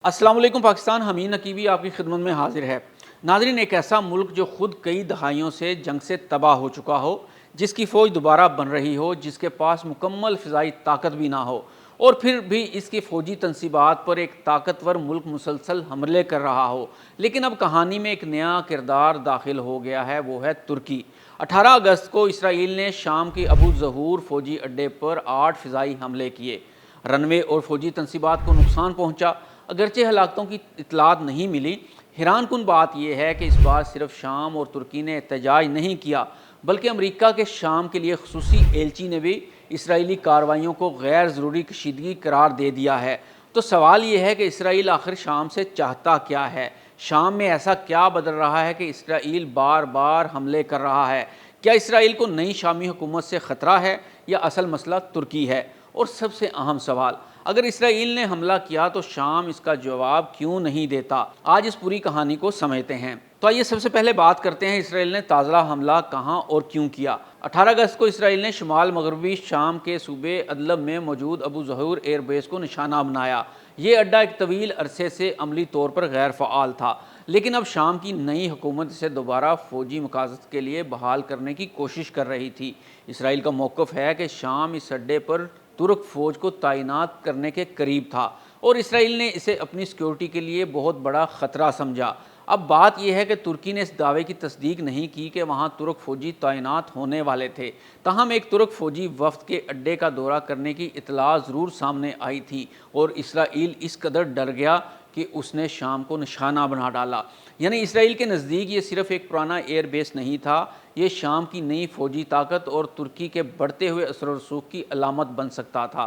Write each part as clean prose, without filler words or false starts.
अस्सलाम वालेकुम पाकिस्तान। हमीद नकीबी आपकी खिदमत में हाजिर है। नाज़रीन, एक ऐसा मुल्क जो ख़ुद कई दहाइयों से जंग से तबाह हो चुका हो, जिसकी फ़ौज दोबारा बन रही हो, जिसके पास मुकम्मल फ़िज़ाई ताकत भी ना हो, और फिर भी इसकी फ़ौजी तनसीबात पर एक ताकतवर मुल्क मुसलसल हमले कर रहा हो। लेकिन अब कहानी में एक नया किरदार दाखिल हो गया है, वो है तुर्की। 18 अगस्त को इसराइल ने शाम की अबू ज़हूर फ़ौजी अड्डे पर 8 फ़िज़ाई हमले किए। रनवे और फ़ौजी तनसीबात को नुकसान पहुँचा, अगरचे हलाकतों की इतलात नहीं मिली। हैरान कुन बात यह है कि इस बार सिर्फ शाम और तुर्की ने एहतजाज नहीं किया, बल्कि अमरीका के शाम के लिए खसूसी एलची ने भी इसराइली कार्रवाइयों को गैर ज़रूरी कशीदगी करार दे दिया है। तो सवाल ये है कि इसराइल आखिर शाम से चाहता क्या है? शाम में ऐसा क्या बदल रहा है कि इसराइल बार बार हमले कर रहा है? क्या इसराइल को नई शामी हुकूमत से ख़तरा है, या असल मसला तुर्की है? और सबसे अहम सवाल, अगर इसराइल ने हमला किया तो शाम इसका जवाब क्यों नहीं देता? आज इस पूरी कहानी को समझते हैं। तो आइए सबसे पहले बात करते हैं इसराइल ने ताज़ा हमला कहां और क्यों किया। 18 अगस्त को इसराइल ने शुमाल मगरबी शाम के सूबे अदलब में मौजूद अबू ज़हूर एयरबेस को निशाना बनाया। ये अड्डा एक तवील अरसे से अमली तौर पर गैर फ़आल था, लेकिन अब शाम की नई हुकूमत इसे दोबारा फ़ौजी मकासद के लिए बहाल करने की कोशिश कर रही थी। इसराइल का मौक़िफ़ है कि शाम इस अड्डे पर तुर्क फ़ौज को तैनात करने के करीब था, और इसराइल ने इसे अपनी सिक्योरिटी के लिए बहुत बड़ा ख़तरा समझा। अब बात यह है कि तुर्की ने इस दावे की तस्दीक नहीं की कि वहाँ तुर्क फ़ौजी तैनात होने वाले थे। ताहम एक तुर्क फ़ौजी वफ़द के अड्डे का दौरा करने की इतला ज़रूर सामने आई थी, और इसराइल इस कदर डर गया कि उसने शाम को निशाना बना डाला। यानी इसराइल के नज़दीक ये सिर्फ़ एक पुराना एयर बेस नहीं था, ये शाम की नई फ़ौजी ताकत और तुर्की के बढ़ते हुए असर रसूख की अलामत बन सकता था।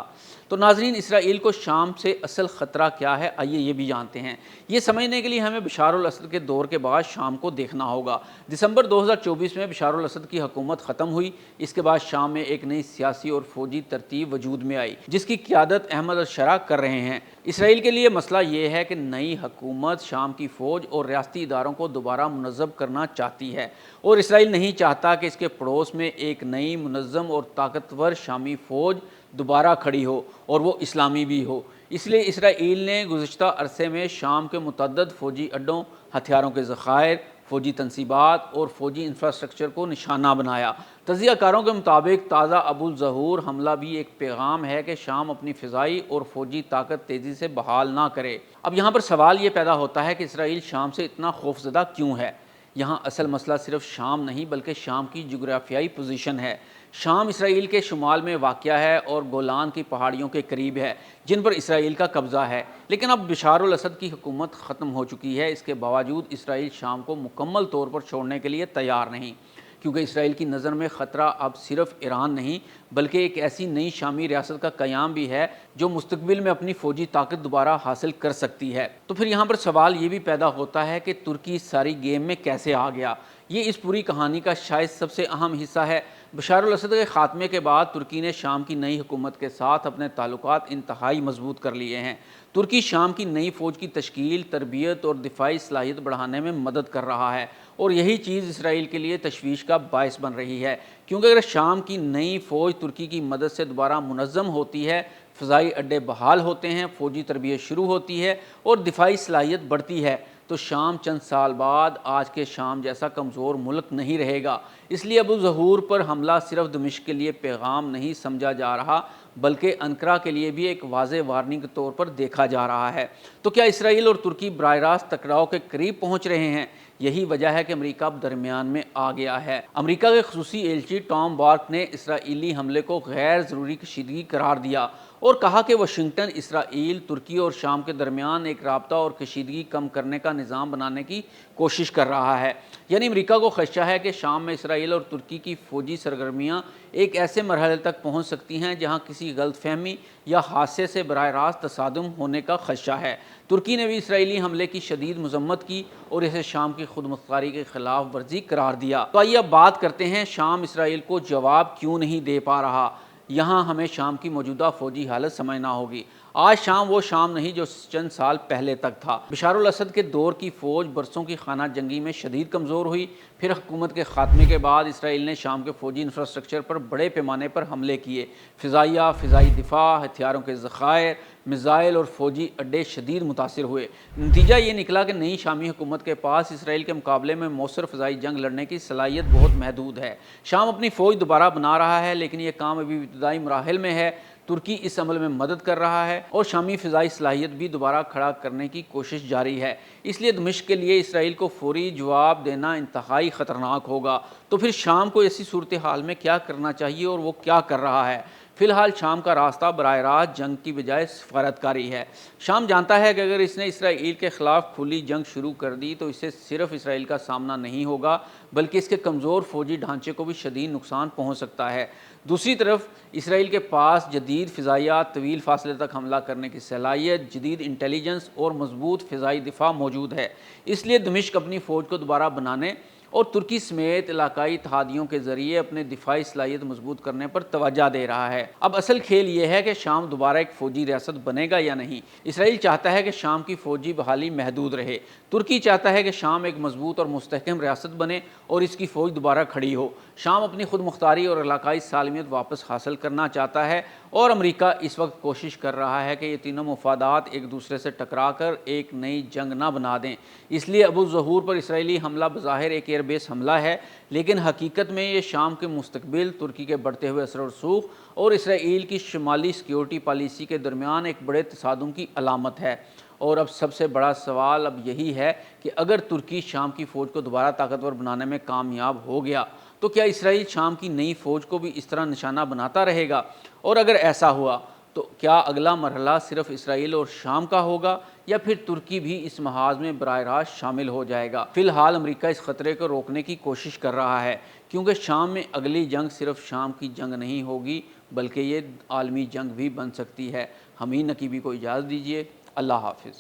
तो नाज़रीन, इसराइल को शाम से असल ख़तरा क्या है, आइए ये भी जानते हैं। ये समझने के लिए हमें बशार अल असद के दौर के बाद शाम को देखना होगा। दिसंबर 2024 में बशार अल असद की हुकूमत ख़त्म हुई। इसके बाद शाम में एक नई सियासी और फ़ौजी तरतीब वजूद में आई, जिसकी क़ियादत अहमद अल-शरा कर रहे हैं। इसराइल के लिए मसला ये है कि नई हुकूमत शाम की फ़ौज और रियासती इदारों को दोबारा मुनज़्ज़म करना चाहती है, और इसराइल नहीं चाहता कि इसके पड़ोस में एक नई मुनज़्ज़म और ताकतवर शामी फ़ौज दोबारा खड़ी हो, और वो इस्लामी भी हो। इसलिए इसराइल ने गुज़श्ता अरसे में शाम के मुतअद्दिद फ़ौजी अड्डों, हथियारों के ज़खायर, फ़ौजी तनसीबात और फ़ौजी इंफ्रास्ट्रक्चर को निशाना बनाया। तज्ज़ियाकारों के मुताबिक ताज़ा अबू ज़हूर हमला भी एक पैगाम है कि शाम अपनी फ़िज़ाई और फ़ौजी ताकत तेज़ी से बहाल ना करे। अब यहाँ पर सवाल ये पैदा होता है कि इसराइल शाम से इतना खौफज़दा क्यों है? यहाँ असल मसला सिर्फ शाम नहीं, बल्कि शाम की जोग्राफियाई पोजीशन है। शाम इसराइल के शुमाल में वाक़या है और गोलान की पहाड़ियों के करीब है, जिन पर इसराइल का कब्ज़ा है। लेकिन अब बशार अल असद की हुकूमत ख़त्म हो चुकी है। इसके बावजूद इसराइल शाम को मुकम्मल तौर पर छोड़ने के लिए तैयार नहीं, क्योंकि इसराइल की नज़र में ख़तरा अब सिर्फ ईरान नहीं, बल्कि एक ऐसी नई शामी रियासत का क़याम भी है जो मुस्तक़बिल में अपनी फ़ौजी ताकत दोबारा हासिल कर सकती है। तो फिर यहाँ पर सवाल ये भी पैदा होता है कि तुर्की इस सारी गेम में कैसे आ गया? ये इस पूरी कहानी का शायद सबसे अहम हिस्सा है। बशार अल असद के ख़ात्मे के बाद तुर्की ने शाम की नई हुकूमत के साथ अपने ताल्लुकात इंतहाई मजबूत कर लिए हैं। तुर्की शाम की नई फ़ौज की तश्कील, तरबियत और दिफाई सलाहियत बढ़ाने में मदद कर रहा है, और यही चीज़ इसराइल के लिए तशवीश का बायस बन रही है। क्योंकि अगर शाम की नई फ़ौज तुर्की की मदद से दोबारा मुनज़्ज़म होती है, फ़िज़ाई अड्डे बहाल होते हैं, फ़ौजी तरबियत शुरू होती है और दिफाई सलाहियत बढ़ती है, तो शाम चंद साल बाद आज के शाम जैसा कमज़ोर मुल्क नहीं रहेगा। इसलिए अबू ज़हूर पर हमला सिर्फ दमिश्क के लिए पैगाम नहीं समझा जा रहा, बल्कि अंकरा के लिए भी एक वाज़े वार्निंग के तौर पर देखा जा रहा है। तो क्या इसराइल और तुर्की बराह रास्त टकराव के करीब पहुँच रहे हैं? यही वजह है कि अमरीका अब दरमियान में आ गया है। अमरीका के खसूसी एलची टॉम बार्क ने इसराइली हमले को गैर ज़रूरी कशीदगी करार दिया, और कहा कि वाशिंगटन इसराइल, तुर्की और शाम के दरमियान एक राब्ता और कशीदगी कम करने का निज़ाम बनाने की कोशिश कर रहा है। यानी अमरीका को खदशा है कि शाम में इसराइल और तुर्की की फ़ौजी सरगर्मियाँ एक ऐसे मरहले तक पहुँच सकती हैं जहाँ किसी गलतफहमी या हादसे से बराह रास्त तसादुम होने का खदशा है। तुर्की ने भी इसराइली हमले की शदीद मजम्मत की और इसे शाम की खुद मुख्तारी के ख़िलाफ़ वर्जी करार दिया। तो आइए अब बात करते हैं, शाम इसराइल को जवाब क्यों नहीं दे पा रहा? यहाँ हमें शाम की मौजूदा फ़ौजी हालत समझना होगी। آج شام وہ شام نہیں جو چند سال پہلے تک تھا۔ بشار الاسد کے دور کی فوج برسوں کی خانہ جنگی میں شدید کمزور ہوئی۔ پھر حکومت کے خاتمے کے بعد اسرائیل نے شام کے فوجی انفراسٹرکچر پر بڑے پیمانے پر حملے کیے۔ فضائیہ، فضائی دفاع، ہتھیاروں کے ذخائر، میزائل اور فوجی اڈے شدید متاثر ہوئے۔ نتیجہ یہ نکلا کہ نئی شامی حکومت کے پاس اسرائیل کے مقابلے میں مؤثر فضائی جنگ لڑنے کی صلاحیت بہت محدود ہے۔ شام اپنی فوج دوبارہ بنا رہا ہے، لیکن یہ کام ابھی ابتدائی مراحل میں ہے۔ ترکی اس عمل میں مدد کر رہا ہے اور شامی فضائی صلاحیت بھی دوبارہ کھڑا کرنے کی کوشش جاری ہے۔ اس لیے دمشق کے لیے اسرائیل کو فوری جواب دینا انتہائی خطرناک ہوگا۔ تو پھر شام کو ایسی صورتحال میں کیا کرنا چاہیے اور وہ کیا کر رہا ہے؟ فی الحال شام کا راستہ براہ راست جنگ کی بجائے سفارتکاری ہے۔ شام جانتا ہے کہ اگر اس نے اسرائیل کے خلاف کھلی جنگ شروع کر دی تو اسے صرف اسرائیل کا سامنا نہیں ہوگا، بلکہ اس کے کمزور فوجی ڈھانچے کو بھی شدید نقصان پہنچ سکتا ہے۔ دوسری طرف اسرائیل کے پاس جدید فضائیات، طویل فاصلے تک حملہ کرنے کی صلاحیت، جدید انٹیلیجنس اور مضبوط فضائی دفاع موجود ہے۔ اس لیے دمشق اپنی فوج کو دوبارہ بنانے اور ترکی سمیت علاقائی اتحادیوں کے ذریعے اپنے دفاعی صلاحیت مضبوط کرنے پر توجہ دے رہا ہے۔ اب اصل کھیل یہ ہے کہ شام دوبارہ ایک فوجی ریاست بنے گا یا نہیں۔ اسرائیل چاہتا ہے کہ شام کی فوجی بحالی محدود رہے۔ ترکی چاہتا ہے کہ شام ایک مضبوط اور مستحکم ریاست بنے اور اس کی فوج دوبارہ کھڑی ہو۔ شام اپنی خود مختاری اور علاقائی سالمیت واپس حاصل کرنا چاہتا ہے اور امریکہ اس وقت کوشش کر رہا ہے کہ یہ تینوں مفادات ایک دوسرے سے ٹکرا کر ایک نئی جنگ نہ بنا دیں۔ اس لیے ابو ظہور پر اسرائیلی حملہ بظاہر ایک ایئر بیس حملہ ہے، لیکن حقیقت میں یہ شام کے مستقبل، ترکی کے بڑھتے ہوئے اثر و رسوخ اور اسرائیل کی شمالی سیکیورٹی پالیسی کے درمیان ایک بڑے تصادم کی علامت ہے۔ اور اب سب سے بڑا سوال اب یہی ہے کہ اگر ترکی شام کی فوج کو دوبارہ طاقتور بنانے میں کامیاب ہو گیا تو کیا اسرائیل شام کی نئی فوج کو بھی اس طرح نشانہ بناتا رہے گا؟ اور اگر ایسا ہوا تو کیا اگلا مرحلہ صرف اسرائیل اور شام کا ہوگا یا پھر ترکی بھی اس محاذ میں براہ راست شامل ہو جائے گا؟ فی الحال امریکہ اس خطرے کو روکنے کی کوشش کر رہا ہے، کیونکہ شام میں اگلی جنگ صرف شام کی جنگ نہیں ہوگی بلکہ یہ عالمی جنگ بھی بن سکتی ہے۔ حمید نقیبی کو اجازت دیجیے۔ اللہ حافظ۔